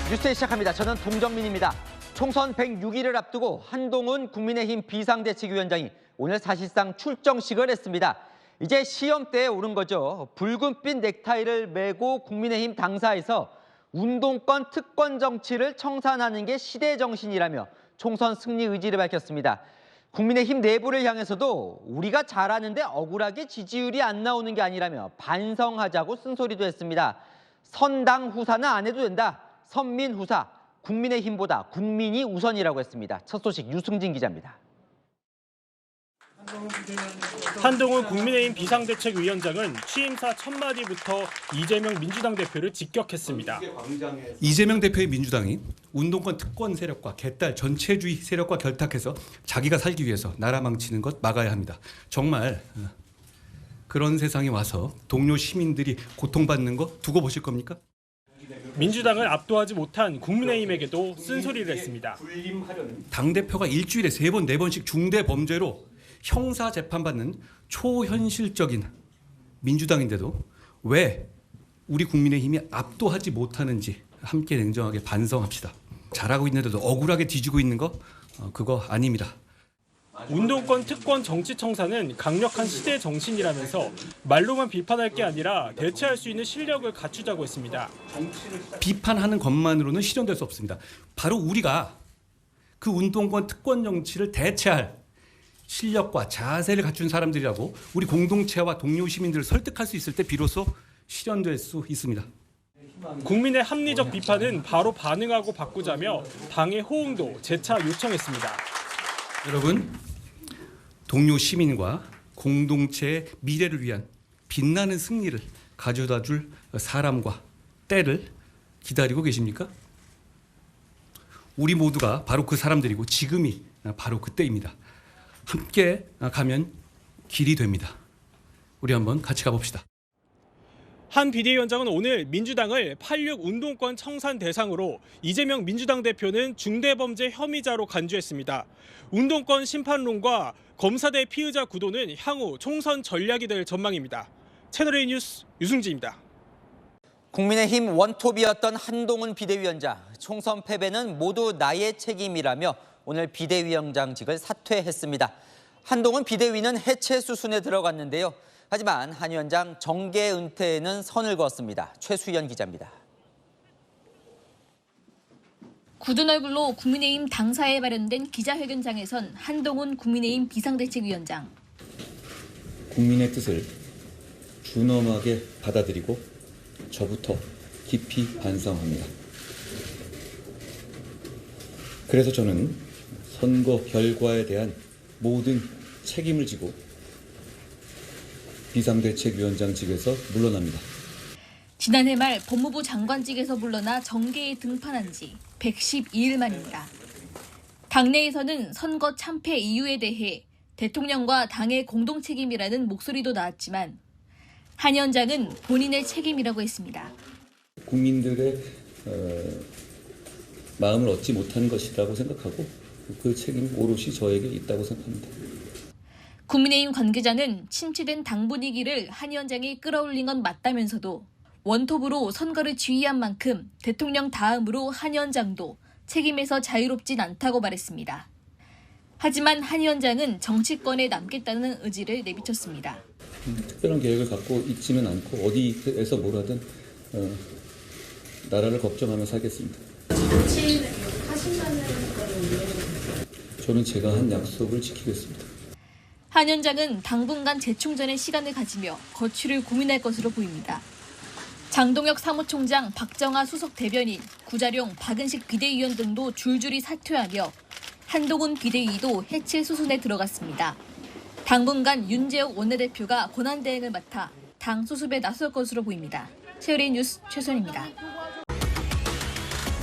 뉴스에 시작합니다. 저는 동정민입니다. 총선 106일을 앞두고 한동훈 국민의힘 비상대책위원장이 오늘 사실상 출정식을 했습니다. 이제 시험대에 오른 거죠. 붉은빛 넥타이를 메고 국민의힘 당사에서 운동권 특권 정치를 청산하는 게 시대 정신이라며 총선 승리 의지를 밝혔습니다. 국민의힘 내부를 향해서도 우리가 잘하는데 억울하게 지지율이 안 나오는 게 아니라며 반성하자고 쓴소리도 했습니다. 선당 후사는 안 해도 된다. 선민 후사, 국민의힘보다 국민이 우선이라고 했습니다. 첫 소식 유승진 기자입니다. 한동훈 국민의힘 비상대책위원장은 취임사 첫 마디부터 이재명 민주당 대표를 직격했습니다. 이재명 대표의 민주당이 운동권 특권 세력과 개딸 전체주의 세력과 결탁해서 자기가 살기 위해서 나라 망치는 것 막아야 합니다. 정말 그런 세상에 와서 동료 시민들이 고통받는 거 두고 보실 겁니까? 민주당을 압도하지 못한 국민의힘에게도 쓴소리를 했습니다. 당대표가 일주일에 3번, 4번씩 중대 범죄로 형사 재판받는 초현실적인 민주당인데도 왜 우리 국민의힘이 압도하지 못하는지 함께 냉정하게 반성합시다. 잘하고 있는데도 억울하게 뒤지고 있는 거 그거 아닙니다. 운동권 특권 정치 청산은 강력한 시대 정신이라면서 말로만 비판할 게 아니라 대체할 수 있는 실력을 갖추자고 했습니다. 비판하는 것만으로는 실현될 수 없습니다. 바로 우리가 그 운동권 특권 정치를 대체할 실력과 자세를 갖춘 사람들이라고 우리 공동체와 동료 시민들을 설득할 수 있을 때 비로소 실현될 수 있습니다. 국민의 합리적 비판은 바로 반응하고 바꾸자며 당의 호응도 재차 요청했습니다. 여러분, 동료 시민과 공동체의 미래를 위한 빛나는 승리를 가져다 줄 사람과 때를 기다리고 계십니까? 우리 모두가 바로 그 사람들이고 지금이 바로 그때입니다. 함께 가면 길이 됩니다. 우리 한번 같이 가봅시다. 한 비대위원장은 오늘 민주당을 86 운동권 청산 대상으로 이재명 민주당 대표는 중대범죄 혐의자로 간주했습니다. 운동권 심판론과 검사대 피의자 구도는 향후 총선 전략이 될 전망입니다. 채널A 뉴스 유승지입니다. 국민의힘 원톱이었던 한동훈 비대위원장, 총선 패배는 모두 나의 책임이라며 오늘 비대위원장직을 사퇴했습니다. 한동훈 비대위는 해체 수순에 들어갔는데요. 하지만 한 위원장 정계 은퇴에는 선을 그었습니다. 최수연 기자입니다. 굳은 얼굴로 국민의힘 당사에 마련된 기자회견장에선 한동훈 국민의힘 비상대책위원장. 국민의 뜻을 준엄하게 받아들이고 저부터 깊이 반성합니다. 그래서 저는 선거 결과에 대한 모든 책임을 지고 비상대책위원장직에서 물러납니다. 지난해 말 법무부 장관직에서 물러나 정계에 등판한 지 112일 만입니다. 당내에서는 선거 참패 이유에 대해 대통령과 당의 공동 책임이라는 목소리도 나왔지만 한 위원장은 본인의 책임이라고 했습니다. 국민들의 마음을 얻지 못한 것이라고 생각하고 그 책임이 오롯이 저에게 있다고 생각합니다. 국민의힘 관계자는 침체된 당 분위기를 한 위원장이 끌어올린 건 맞다면서도 원톱으로 선거를 지휘한 만큼 대통령 다음으로 한 위원장도 책임에서 자유롭진 않다고 말했습니다. 하지만 한 위원장은 정치권에 남겠다는 의지를 내비쳤습니다. 특별한 계획을 갖고 있지는 않고 어디에서 뭘 하든 나라를 걱정하며 살겠습니다. 저는 제가 한 약속을 지키겠습니다. 한 위원장은 당분간 재충전의 시간을 가지며 거취를 고민할 것으로 보입니다. 장동혁 사무총장, 박정아 수석 대변인, 구자룡, 박은식 비대위원 등도 줄줄이 사퇴하며 한동훈 비대위도 해체 수순에 들어갔습니다. 당분간 윤재욱 원내대표가 권한대행을 맡아 당 수습에 나설 것으로 보입니다. 채널A 뉴스 최선입니다.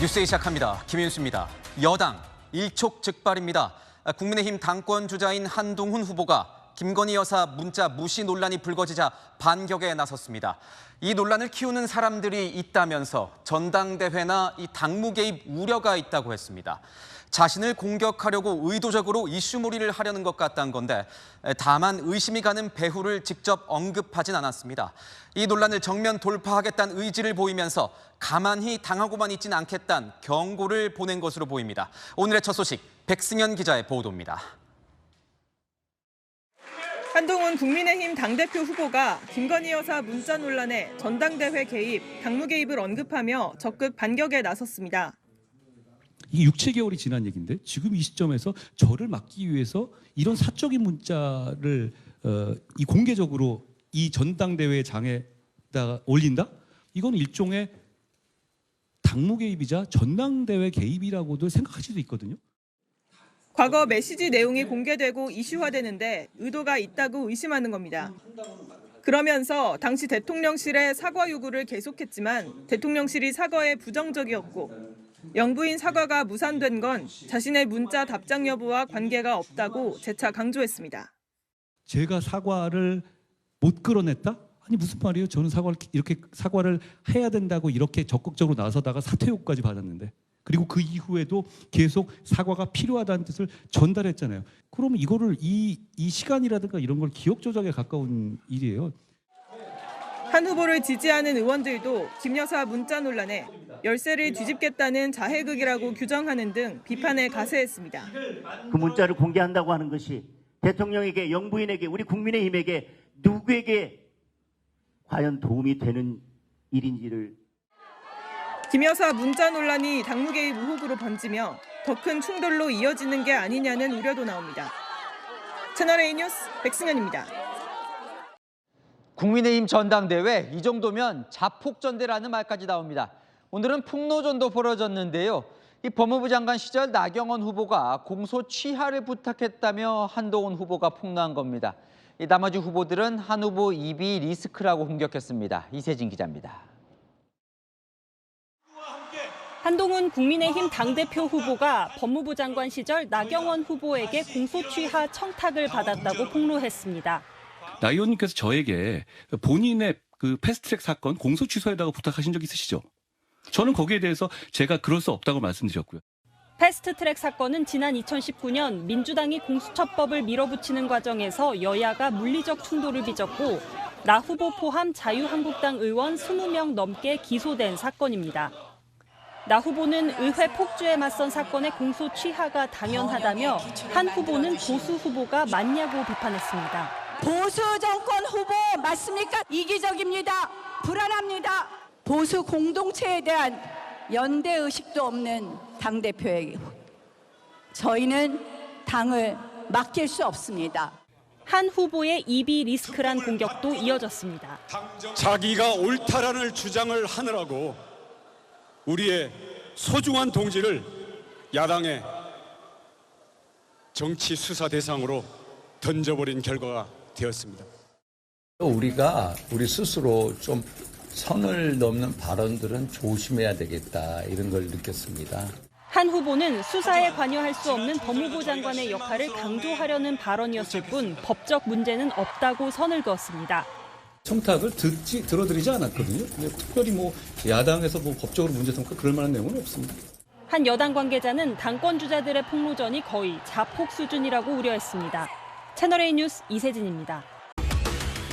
뉴스에 시작합니다. 김윤수입니다. 여당 일촉즉발입니다. 국민의힘 당권 주자인 한동훈 후보가 김건희 여사 문자 무시 논란이 불거지자 반격에 나섰습니다. 이 논란을 키우는 사람들이 있다면서 전당대회나 이 당무 개입 우려가 있다고 했습니다. 자신을 공격하려고 의도적으로 이슈몰이를 하려는 것 같다는 건데 다만 의심이 가는 배후를 직접 언급하진 않았습니다. 이 논란을 정면 돌파하겠다는 의지를 보이면서 가만히 당하고만 있진 않겠다는 경고를 보낸 것으로 보입니다. 오늘의 첫 소식 백승현 기자의 보도입니다. 한동훈 국민의힘 당대표 후보가 김건희 여사 문자 논란에 전당대회 개입, 당무 개입을 언급하며 적극 반격에 나섰습니다. 이게 6, 7개월이 지난 얘기인데 지금 이 시점에서 저를 막기 위해서 이런 사적인 문자를 이 공개적으로 이 전당대회 장에다가 올린다? 이건 일종의 당무 개입이자 전당대회 개입이라고도 생각할 수도 있거든요. 과거 메시지 내용이 공개되고 이슈화되는데 의도가 있다고 의심하는 겁니다. 그러면서 당시 대통령실의 사과 요구를 계속했지만 대통령실이 사과에 부정적이었고 영부인 사과가 무산된 건 자신의 문자 답장 여부와 관계가 없다고 재차 강조했습니다. 제가 사과를 못 끌어냈다? 아니 무슨 말이에요? 저는 이렇게 사과를 해야 된다고 이렇게 적극적으로 나서다가 사퇴 요구까지 받았는데 그리고 그 이후에도 계속 사과가 필요하다는 뜻을 전달했잖아요. 그러면 이거를 이 시간이라든가 이런 걸 기억 조작에 가까운 일이에요. 한 후보를 지지하는 의원들도 김 여사 문자 논란에 열세를 뒤집겠다는 자해극이라고 규정하는 등 비판에 가세했습니다. 그 문자를 공개한다고 하는 것이 대통령에게, 영부인에게, 우리 국민의힘에게 누구에게 과연 도움이 되는 일인지를. 김 여사 문자 논란이 당무 개입 의혹으로 번지며 더 큰 충돌로 이어지는 게 아니냐는 우려도 나옵니다. 채널A 뉴스 백승현입니다. 국민의힘 전당대회 이 정도면 자폭전대라는 말까지 나옵니다. 오늘은 폭로전도 벌어졌는데요. 이 법무부 장관 시절 나경원 후보가 공소 취하를 부탁했다며 한동훈 후보가 폭로한 겁니다. 이 나머지 후보들은 한 후보 입이 리스크라고 공격했습니다. 이세진 기자입니다. 한동훈 국민의힘 당대표 후보가 법무부 장관 시절 나경원 후보에게 공소 취하 청탁을 받았다고 폭로했습니다. 나 의원님께서 저에게 본인의 그 패스트트랙 사건 공소 취소에다가 부탁하신 적 있으시죠? 저는 거기에 대해서 제가 그럴 수 없다고 말씀드렸고요. 패스트트랙 사건은 지난 2019년 민주당이 공수처법을 밀어붙이는 과정에서 여야가 물리적 충돌을 빚었고 나 후보 포함 자유한국당 의원 20명 넘게 기소된 사건입니다. 나 후보는 의회 폭주에 맞선 사건의 공소 취하가 당연하다며 한 후보는 보수 후보가 맞냐고 비판했습니다. 보수 정권 후보 맞습니까? 이기적입니다. 불안합니다. 보수 공동체에 대한 연대의식도 없는 당대표에게 저희는 당을 맡길 수 없습니다. 한 후보의 입이 리스크란 공격도 이어졌습니다. 자기가 옳다라는 주장을 하느라고 우리의 소중한 동지를 야당의 정치 수사 대상으로 던져버린 결과가 되었습니다. 우리가 우리 스스로 좀 선을 넘는 발언들은 조심해야 되겠다 이런 걸 느꼈습니다. 한 후보는 수사에 관여할 수 없는 법무부 장관의 역할을 강조하려는 발언이었을 뿐 법적 문제는 없다고 선을 그었습니다. 청탁을 들어드리지 않았거든요. 특별히 야당에서 법적으로 문제 삼고 그럴 만한 내용은 없습니다. 한 여당 관계자는 당권 주자들의 폭로전이 거의 자폭 수준이라고 우려했습니다. 채널A 뉴스 이세진입니다.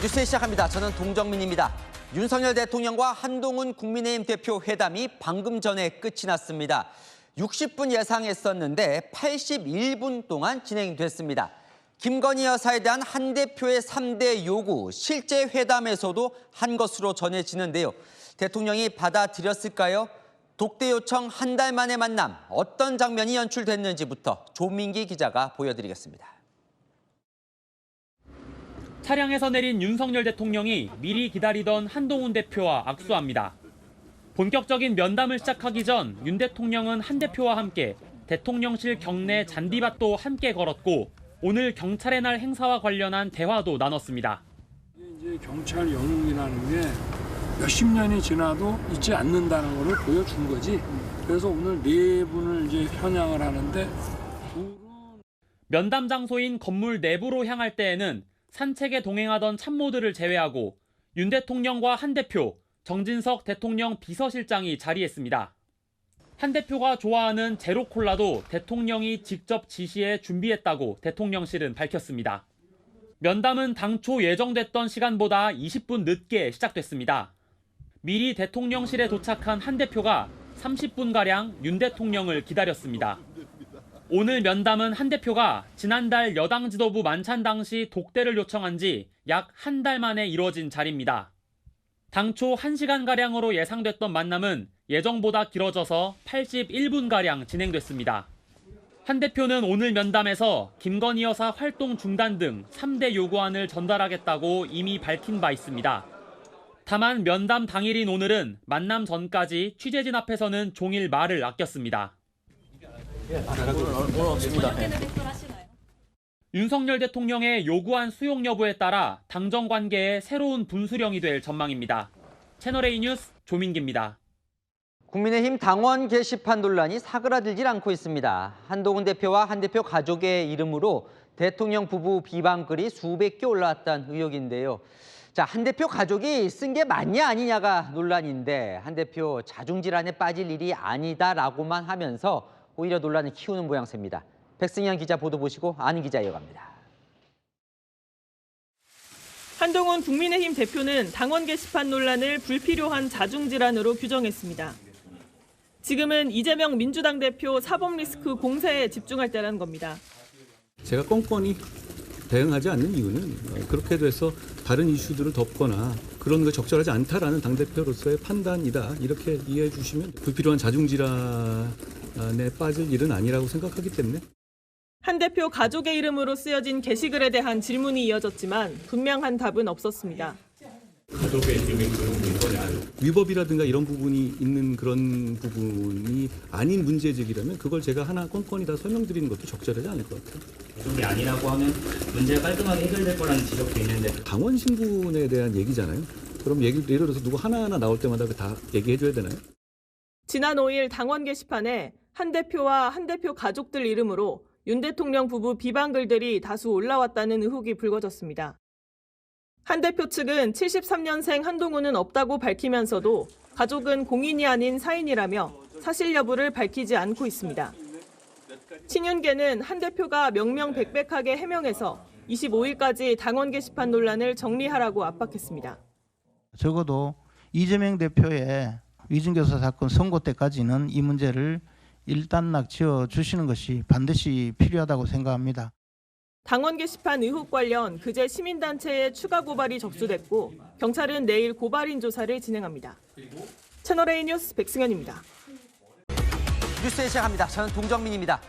뉴스 시작합니다. 저는 동정민입니다. 윤석열 대통령과 한동훈 국민의힘 대표 회담이 방금 전에 끝이 났습니다. 60분 예상했었는데 81분 동안 진행됐습니다. 김건희 여사에 대한 한 대표의 3대 요구, 실제 회담에서도 한 것으로 전해지는데요. 대통령이 받아들였을까요? 독대 요청 한 달 만의 만남, 어떤 장면이 연출됐는지부터 조민기 기자가 보여드리겠습니다. 차량에서 내린 윤석열 대통령이 미리 기다리던 한동훈 대표와 악수합니다. 본격적인 면담을 시작하기 전 윤 대통령은 한 대표와 함께 대통령실 경내 잔디밭도 함께 걸었고 오늘 경찰의 날 행사와 관련한 대화도 나눴습니다. 이제 경찰 영웅이라는 게 몇십 년이 지나도 잊지 않는다는 것을 보여준 거지. 그래서 오늘 네 분을 이제 현양을 하는데 면담 장소인 건물 내부로 향할 때에는 산책에 동행하던 참모들을 제외하고 윤 대통령과 한 대표, 정진석 대통령 비서실장이 자리했습니다. 한 대표가 좋아하는 제로콜라도 대통령이 직접 지시해 준비했다고 대통령실은 밝혔습니다. 면담은 당초 예정됐던 시간보다 20분 늦게 시작됐습니다. 미리 대통령실에 도착한 한 대표가 30분가량 윤 대통령을 기다렸습니다. 오늘 면담은 한 대표가 지난달 여당 지도부 만찬 당시 독대를 요청한 지 약 한 달 만에 이루어진 자리입니다. 당초 1시간가량으로 예상됐던 만남은 예정보다 길어져서 81분가량 진행됐습니다. 한 대표는 오늘 면담에서 김건희 여사 활동 중단 등 3대 요구안을 전달하겠다고 이미 밝힌 바 있습니다. 다만 면담 당일인 오늘은 만남 전까지 취재진 앞에서는 종일 말을 아꼈습니다. 윤석열 대통령의 요구안 수용 여부에 따라 당정 관계의 새로운 분수령이 될 전망입니다. 채널A 뉴스 조민기입니다. 국민의힘 당원 게시판 논란이 사그라들질 않고 있습니다. 한동훈 대표와 한 대표 가족의 이름으로 대통령 부부 비방글이 수백 개 올라왔다는 의혹인데요. 자, 한 대표 가족이 쓴 게 맞냐 아니냐가 논란인데 한 대표 자중질환에 빠질 일이 아니다라고만 하면서 오히려 논란을 키우는 모양새입니다. 백승현 기자 보도 보시고 아는 기자 이어갑니다. 한동훈 국민의힘 대표는 당원 게시판 논란을 불필요한 자중질환으로 규정했습니다. 지금은 이재명 민주당 대표 사법 리스크 공세에 집중할 때라는 겁니다. 제가 꼼꼼히 대응하지 않는 이유는 그렇게 돼서 다른 이슈들을 덮거나 그런 거 적절하지 않다라는 당대표로서의 판단이다. 이렇게 이해해 주시면 불필요한 자중질환에 빠질 일은 아니라고 생각하기 때문에. 한 대표 가족의 이름으로 쓰여진 게시글에 대한 질문이 이어졌지만 분명한 답은 없었습니다. 가족의 이름이 위법이라든가 이런 부분이 있는 그런 부분이 아닌 문제제기라면 그걸 제가 하나 꼼꼼히 다 설명드리는 것도 적절하지 않을 것 같아요. 그게 아니라고 하면 문제가 깔끔하게 해결될 거라는 지적도 있는데 당원 신분에 대한 얘기잖아요. 그럼 예를 들어서 누구 하나하나 나올 때마다 다 얘기해 줘야 되나요? 지난 5일 당원 게시판에 한 대표와 한 대표 가족들 이름으로 윤 대통령 부부 비방글들이 다수 올라왔다는 의혹이 불거졌습니다. 한 대표 측은 73년생 한동훈은 없다고 밝히면서도 가족은 공인이 아닌 사인이라며 사실 여부를 밝히지 않고 있습니다. 친윤계는 한 대표가 명명백백하게 해명해서 25일까지 당원 게시판 논란을 정리하라고 압박했습니다. 적어도 이재명 대표의 위증교사 사건 선고 때까지는 이 문제를 일단락 지어주시는 것이 반드시 필요하다고 생각합니다. 당원 게시판 의혹 관련 그제 시민단체에 추가 고발이 접수됐고 경찰은 내일 고발인 조사를 진행합니다. 채널A 뉴스 백승현입니다. 뉴스에 시작합니다. 저는 동정민입니다.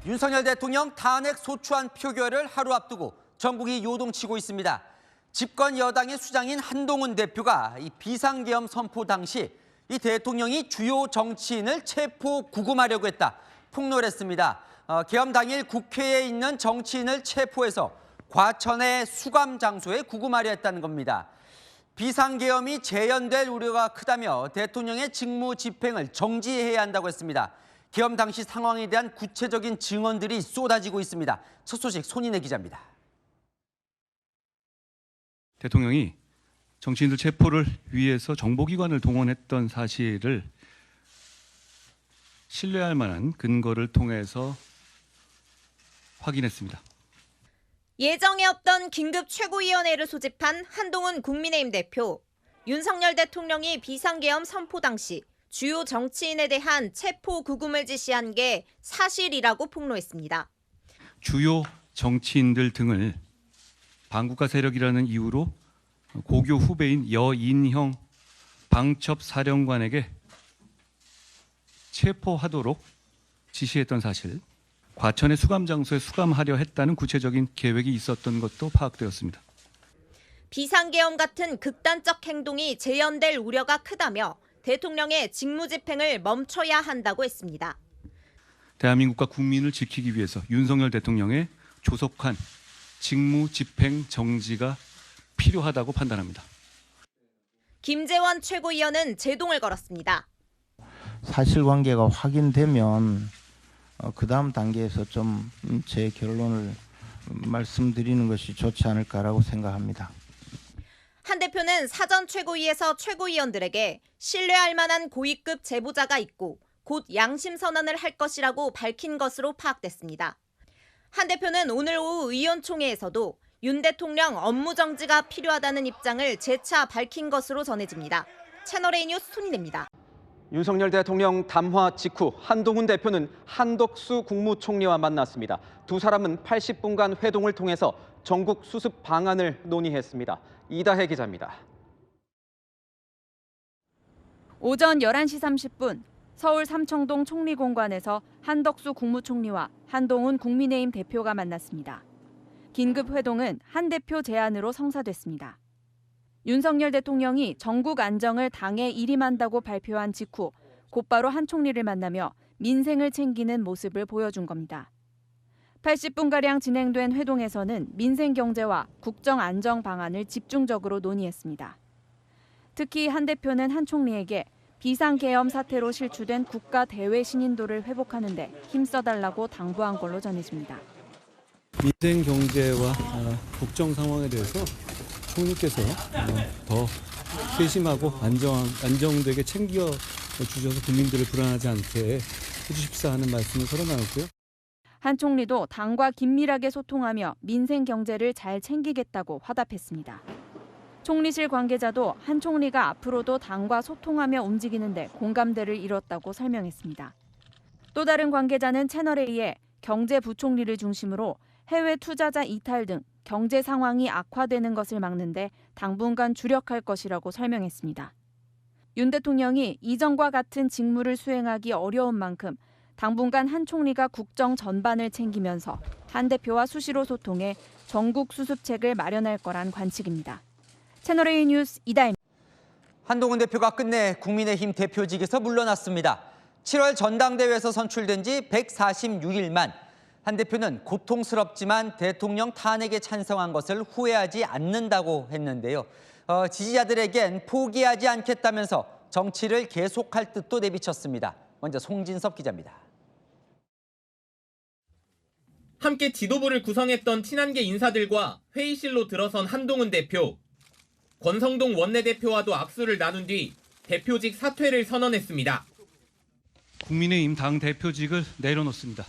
윤석열 대통령 탄핵 소추안 표결을 하루 앞두고 전국이 요동치고 있습니다. 집권 여당의 수장인 한동훈 대표가 이 비상계엄 선포 당시 이 대통령이 주요 정치인을 체포 구금하려고 했다 폭로를 했습니다. 계엄 당일 국회에 있는 정치인을 체포해서 과천의 수감 장소에 구금하려 했다는 겁니다. 비상계엄이 재연될 우려가 크다며 대통령의 직무 집행을 정지해야 한다고 했습니다. 계엄 당시 상황에 대한 구체적인 증언들이 쏟아지고 있습니다. 첫 소식 손인혜 기자입니다. 대통령이 정치인들 체포를 위해서 정보기관을 동원했던 사실을 신뢰할 만한 근거를 통해서 확인했습니다. 예정에 없던 긴급 최고위원회를 소집한 한동훈 국민의힘 대표. 윤석열 대통령이 비상계엄 선포 당시 주요 정치인에 대한 체포 구금을 지시한 게 사실이라고 폭로했습니다. 주요 정치인들 등을 반국가 세력이라는 이유로 고교 후배인 여인형 방첩사령관에게 체포하도록 지시했던 사실, 과천의 수감 장소에 수감하려 했다는 구체적인 계획이 있었던 것도 파악되었습니다. 비상계엄 같은 극단적 행동이 재연될 우려가 크다며 대통령의 직무집행을 멈춰야 한다고 했습니다. 대한민국과 국민을 지키기 위해서 윤석열 대통령의 조속한 직무집행 정지가 필요하다고 판단합니다. 김재원 최고위원은 제동을 걸었습니다. 사실관계가 확인되면 그 다음 단계에서 좀 제 결론을 말씀드리는 것이 좋지 않을까라고 생각합니다. 한 대표는 사전 최고위에서 최고위원들에게 신뢰할 만한 고위급 제보자가 있고 곧 양심 선언을 할 것이라고 밝힌 것으로 파악됐습니다. 한 대표는 오늘 오후 의원총회에서도 윤 대통령 업무 정지가 필요하다는 입장을 재차 밝힌 것으로 전해집니다. 채널A 뉴스 손인혜입니다. 윤석열 대통령 담화 직후 한동훈 대표는 한덕수 국무총리와 만났습니다. 두 사람은 80분간 회동을 통해서 전국 수습 방안을 논의했습니다. 이다혜 기자입니다. 오전 11시 30분 서울 삼청동 총리공관에서 한덕수 국무총리와 한동훈 국민의힘 대표가 만났습니다. 긴급 회동은 한 대표 제안으로 성사됐습니다. 윤석열 대통령이 전국 안정을 당에 일임한다고 발표한 직후 곧바로 한 총리를 만나며 민생을 챙기는 모습을 보여준 겁니다. 80분가량 진행된 회동에서는 민생 경제와 국정 안정 방안을 집중적으로 논의했습니다. 특히 한 대표는 한 총리에게 비상계엄 사태로 실추된 국가 대외 신인도를 회복하는 데 힘써달라고 당부한 걸로 전해집니다. 민생 경제와 국정 상황에 대해서 총리께서 더 세심하고 안정되게 챙겨 주셔서 국민들을 불안하지 않게 해주십사 하는 말씀을 서로 나눴고요. 한 총리도 당과 긴밀하게 소통하며 민생 경제를 잘 챙기겠다고 화답했습니다. 총리실 관계자도 한 총리가 앞으로도 당과 소통하며 움직이는데 공감대를 이뤘다고 설명했습니다. 또 다른 관계자는 채널A에 경제부총리를 중심으로 해외 투자자 이탈 등 경제 상황이 악화되는 것을 막는데 당분간 주력할 것이라고 설명했습니다. 윤 대통령이 이전과 같은 직무를 수행하기 어려운 만큼 당분간 한 총리가 국정 전반을 챙기면서 한 대표와 수시로 소통해 전국 수습책을 마련할 거란 관측입니다. 채널A 뉴스 이다혜입니다. 한동훈 대표가 끝내 국민의힘 대표직에서 물러났습니다. 7월 전당대회에서 선출된 지 146일 만 한 대표는 고통스럽지만 대통령 탄핵에 찬성한 것을 후회하지 않는다고 했는데요. 지지자들에겐 포기하지 않겠다면서 정치를 계속할 뜻도 내비쳤습니다. 먼저 송진섭 기자입니다. 함께 지도부를 구성했던 친한계 인사들과 회의실로 들어선 한동훈 대표. 권성동 원내대표와도 악수를 나눈 뒤 대표직 사퇴를 선언했습니다. 국민의힘 당 대표직을 내려놓습니다.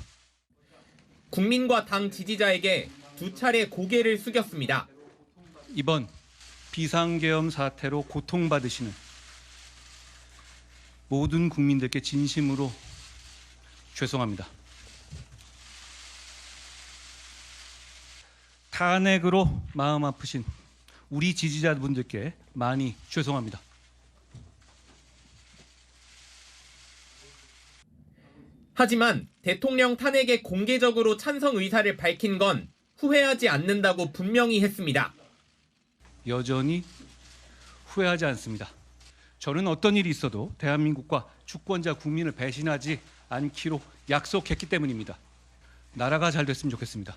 국민과 당 지지자에게 두 차례 고개를 숙였습니다. 이번 비상계엄 사태로 고통받으시는 모든 국민들께 진심으로 죄송합니다. 탄핵으로 마음 아프신 우리 지지자분들께 많이 죄송합니다. 하지만 대통령 탄핵에 공개적으로 찬성 의사를 밝힌 건 후회하지 않는다고 분명히 했습니다. 여전히 후회하지 않습니다. 저는 어떤 일이 있어도 대한민국과 주권자 국민을 배신하지 않기로 약속했기 때문입니다. 나라가 잘 됐으면 좋겠습니다.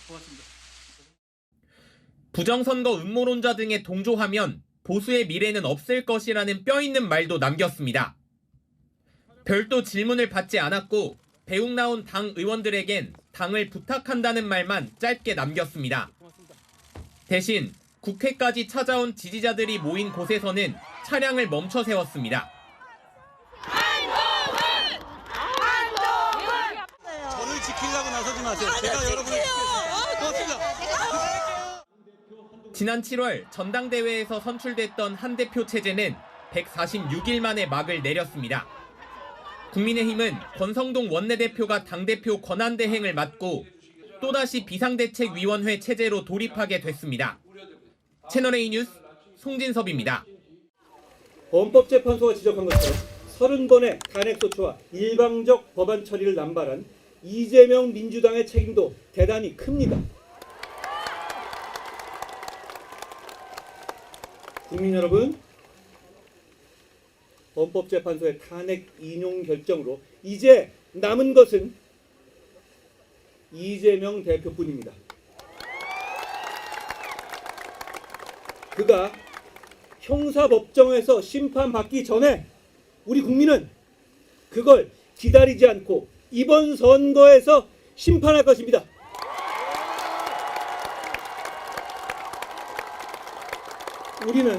고맙습니다. 부정선거 음모론자 등에 동조하면 보수의 미래는 없을 것이라는 뼈있는 말도 남겼습니다. 별도 질문을 받지 않았고 배웅 나온 당 의원들에겐 당을 부탁한다는 말만 짧게 남겼습니다. 대신 국회까지 찾아온 지지자들이 모인 곳에서는 차량을 멈춰 세웠습니다. 저를 지키려고 나서지 마세요. 제가 여러분을 지키겠습니다. 지난 7월 전당대회에서 선출됐던 한 대표 체제는 146일 만에 막을 내렸습니다. 국민의힘은 권성동 원내대표가 당대표 권한대행을 맡고 또다시 비상대책위원회 체제로 돌입하게 됐습니다. 채널A 뉴스 송진섭입니다. 헌법재판소가 지적한 것처럼 30번의 탄핵소추와 일방적 법안 처리를 남발한 이재명 민주당의 책임도 대단히 큽니다. 국민 여러분, 헌법재판소의 탄핵 인용 결정으로 이제 남은 것은 이재명 대표뿐입니다. 그가 형사법정에서 심판받기 전에 우리 국민은 그걸 기다리지 않고 이번 선거에서 심판할 것입니다. 우리는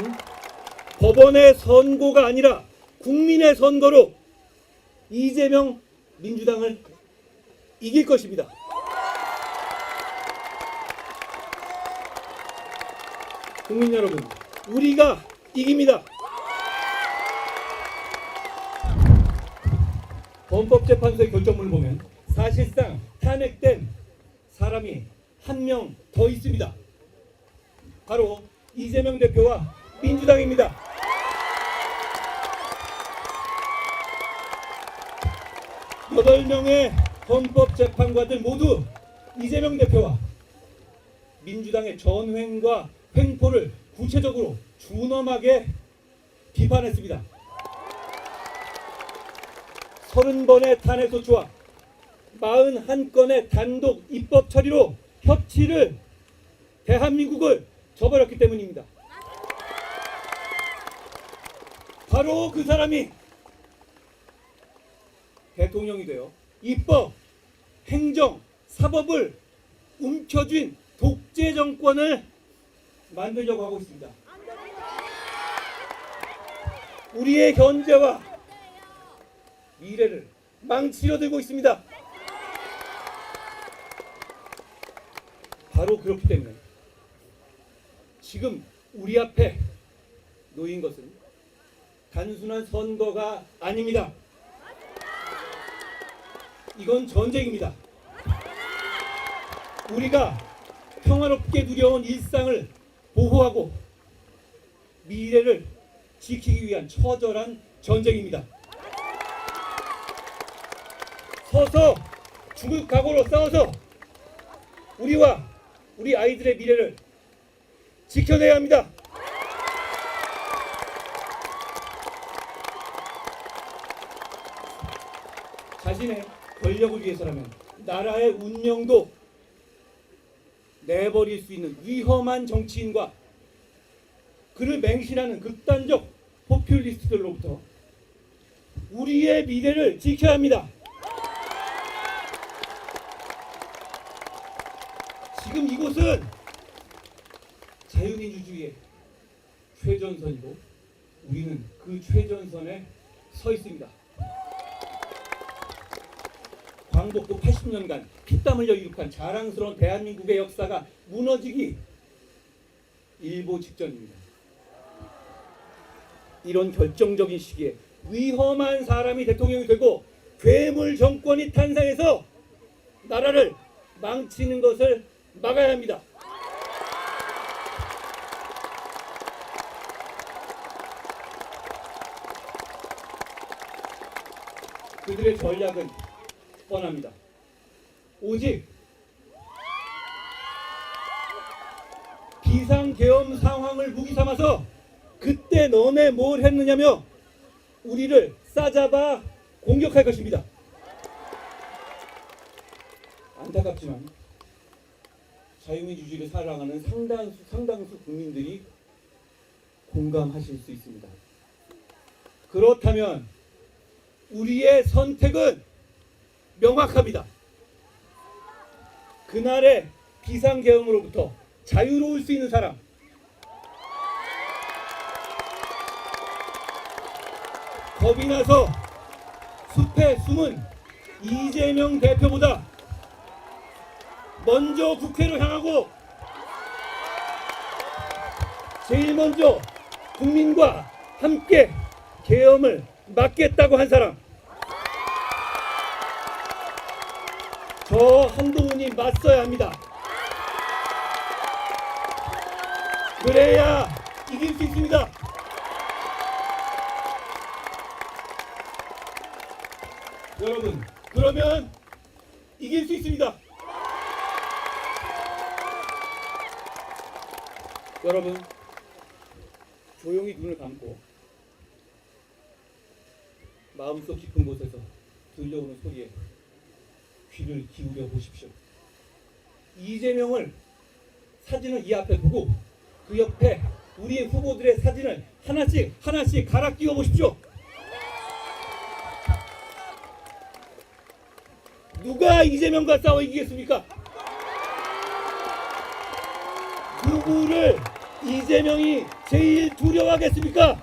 법원의 선고가 아니라 국민의 선거로 이재명 민주당을 이길 것입니다. 국민 여러분, 우리가 이깁니다. 헌법재판소의 결정문을 보면 사실상 탄핵된 사람이 한 명 더 있습니다. 바로 이재명 대표와 민주당입니다. 여덟 명의 헌법재판관들 모두 이재명 대표와 민주당의 전횡과 횡포를 구체적으로 준엄하게 비판했습니다. 30번의 탄핵소추와 41건의 단독 입법 처리로 협치를 대한민국을 저버렸기 때문입니다. 바로 그 사람이 대통령이 되어 입법, 행정, 사법을 움켜쥔 독재 정권을 만들려고 하고 있습니다. 우리의 현재와 미래를 망치려 들고 있습니다. 바로 그렇기 때문에 지금 우리 앞에 놓인 것은 단순한 선거가 아닙니다. 이건 전쟁입니다. 우리가 평화롭게 누려온 일상을 보호하고 미래를 지키기 위한 처절한 전쟁입니다. 서서 죽을 각오로 싸워서 우리와 우리 아이들의 미래를 지켜내야 합니다. 자신의 권력을 위해서라면 나라의 운명도 내버릴 수 있는 위험한 정치인과 그를 맹신하는 극단적 포퓰리스트들로부터 우리의 미래를 지켜야 합니다. 지금 이곳은 자유민주주의의 최전선이고 우리는 그 최전선에 서 있습니다. 광복도 80년간 피땀 흘려 이룩한 자랑스러운 대한민국의 역사가 무너지기 일보 직전입니다. 이런 결정적인 시기에 위험한 사람이 대통령이 되고 괴물 정권이 탄생해서 나라를 망치는 것을 막아야 합니다. 그들의 전략은 뻔합니다. 오직 비상계엄 상황을 무기 삼아서 그때 너네 뭘 했느냐며 우리를 싸잡아 공격할 것입니다. 안타깝지만 자유민주주의를 사랑하는 상당수 국민들이 공감하실 수 있습니다. 그렇다면 우리의 선택은 명확합니다. 그날의 비상계엄으로부터 자유로울 수 있는 사람, 겁이 나서 숲에 숨은 이재명 대표보다 먼저 국회로 향하고 제일 먼저 국민과 함께 계엄을 막겠다고 한 사람, 저 한동훈이 맞서야 합니다. 그래야 이길 수 있습니다. 여러분, 그러면 이길 수 있습니다. 여러분, 조용히 눈을 감고 마음속 깊은 곳에서 들려오는 소리에 귀를 기울여 보십시오. 이재명을 사진을 이 앞에 두고 그 옆에 우리 후보들의 사진을 하나씩 갈아 끼워 보십시오. 누가 이재명과 싸워 이기겠습니까? 누구를 이재명이 제일 두려워하겠습니까?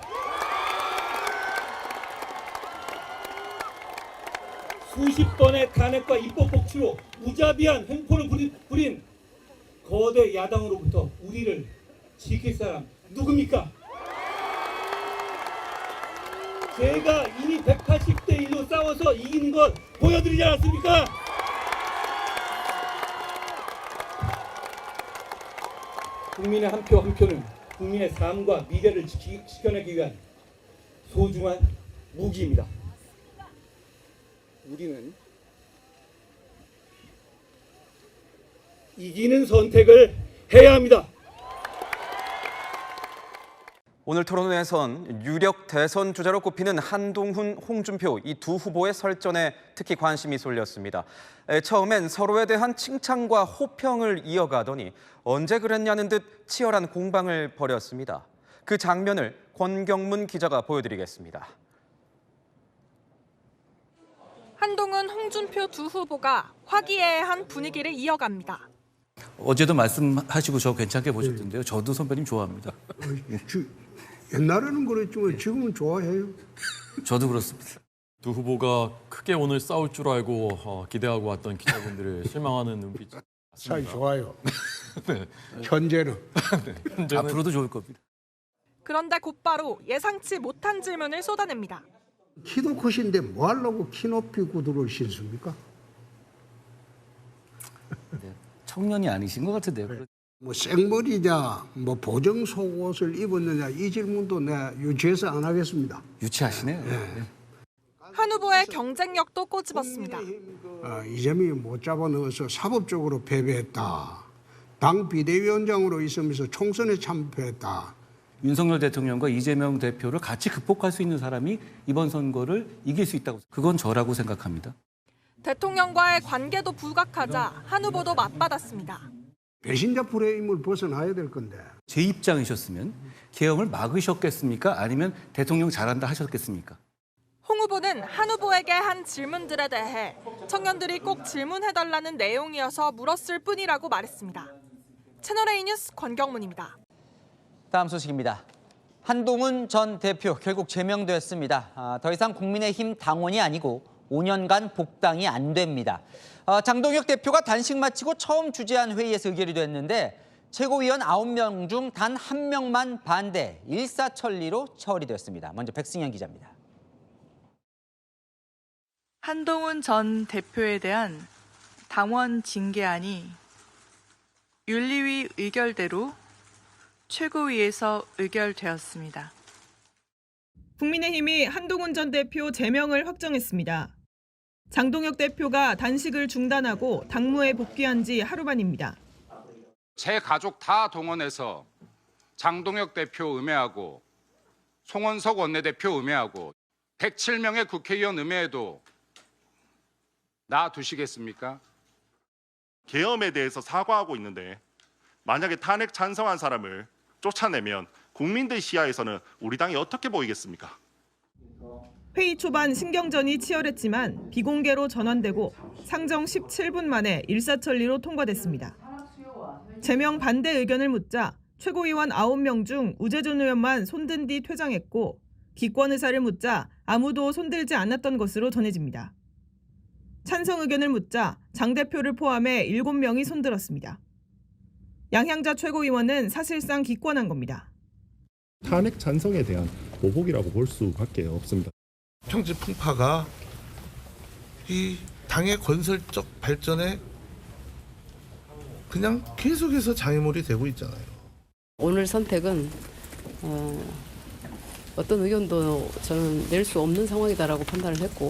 수십 번의 탄핵과 입법 복치로 무자비한 횡포를 부린 거대 야당으로부터 우리를 지킬 사람 누굽니까? 제가 이미 180대 1로 싸워서 이기는 것 보여드리지 않았습니까? 국민의 한 표 한 표는 국민의 삶과 미래를 지켜내기 위한 소중한 무기입니다. 우리는 이기는 선택을 해야 합니다. 오늘 토론회에선 유력 대선 주자로 꼽히는 한동훈, 홍준표 이 두 후보의 설전에 특히 관심이 쏠렸습니다. 처음엔 서로에 대한 칭찬과 호평을 이어가더니 언제 그랬냐는 듯 치열한 공방을 벌였습니다. 그 장면을 권경문 기자가 보여드리겠습니다. 한동훈, 홍준표 두 후보가 화기애애한 분위기를 이어갑니다. 어제도 말씀하시고 저 괜찮게 보셨던데요. 저도 선배님 좋아합니다. 옛날에는 그랬지만 지금은 좋아해요. 저도 그렇습니다. 두 후보가 크게 오늘 싸울 줄 알고 기대하고 왔던 기자분들을 실망하는 눈빛. 사이 좋아요. 네. 현재는. 네. 현재는 앞으로도 좋을 겁니다. 그런데 곧바로 예상치 못한 질문을 쏟아냅니다. 키도 크신데 뭐 하려고 키 높이 구두를 신습니까? 네. 청년이 아니신 것 같은데요. 뭐 생머리냐, 뭐 보정 속옷을 입었느냐 이 질문도 내가 유치해서 안 하겠습니다. 유치하시네요. 네. 한 후보의 경쟁력도 꼬집었습니다. 이재명이 못 잡아넣어서 사법적으로 패배했다. 당 비대위원장으로 있으면서 총선에 참패했다. 윤석열 대통령과 이재명 대표를 같이 극복할 수 있는 사람이 이번 선거를 이길 수 있다고. 그건 저라고 생각합니다. 대통령과의 관계도 부각하자 한 후보도 맞받았습니다. 배신자 프레임을 벗어나야 될 건데. 제 입장이셨으면 계엄을 막으셨겠습니까? 아니면 대통령 잘한다 하셨겠습니까? 홍 후보는 한 후보에게 한 질문들에 대해 청년들이 꼭 질문해달라는 내용이어서 물었을 뿐이라고 말했습니다. 채널A 뉴스 권경문입니다. 다음 소식입니다. 한동훈 전 대표 결국 제명됐습니다. 더 이상 국민의힘 당원이 아니고 5년간 복당이 안 됩니다. 장동혁 대표가 단식 마치고 처음 주재한 회의에서 의결이 됐는데 최고위원 9명 중 단 1명만 반대, 일사천리로 처리됐습니다. 먼저 백승현 기자입니다. 한동훈 전 대표에 대한 당원 징계안이 윤리위 의결대로 최고위에서 의결되었습니다. 국민의힘이 한동훈 전 대표 제명을 확정했습니다. 장동혁 대표가 단식을 중단하고 당무에 복귀한 지 하루 만입니다. 제 가족 다 동원해서 장동혁 대표 음해하고 송원석 원내대표 음해하고 107명의 국회의원 음해해도 놔두시겠습니까? 계엄에 대해서 사과하고 있는데 만약에 탄핵 찬성한 사람을 쫓아내면 국민들 시야에서는 우리 당이 어떻게 보이겠습니까? 회의 초반 신경전이 치열했지만 비공개로 전환되고 상정 17분 만에 일사천리로 통과됐습니다. 제명 반대 의견을 묻자 최고위원 9명 중 우재준 의원만 손든 뒤 퇴장했고 기권 의사를 묻자 아무도 손들지 않았던 것으로 전해집니다. 찬성 의견을 묻자 장 대표를 포함해 7명이 손들었습니다. 양향자 최고위원은 사실상 기권한 겁니다. 탄핵 찬성에 대한 보복이라고 볼 수밖에 없습니다. 평지풍파가 이 당의 건설적 발전에 그냥 계속해서 장애물이 되고 있잖아요. 오늘 선택은 어떤 의견도 저는 낼 수 없는 상황이다라고 판단을 했고.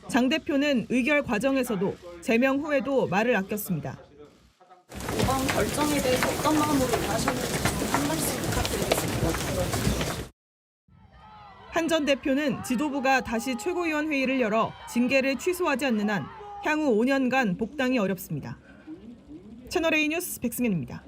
장 대표는 의결 과정에서도 제명 후에도 말을 아꼈습니다. 이번 결정에 대해서 어떤 마음으로 임하셨는지 한 말씀 부탁드리겠습니다. 한 전 대표는 지도부가 다시 최고위원 회의를 열어 징계를 취소하지 않는 한 향후 5년간 복당이 어렵습니다. 채널A 뉴스 백승현입니다.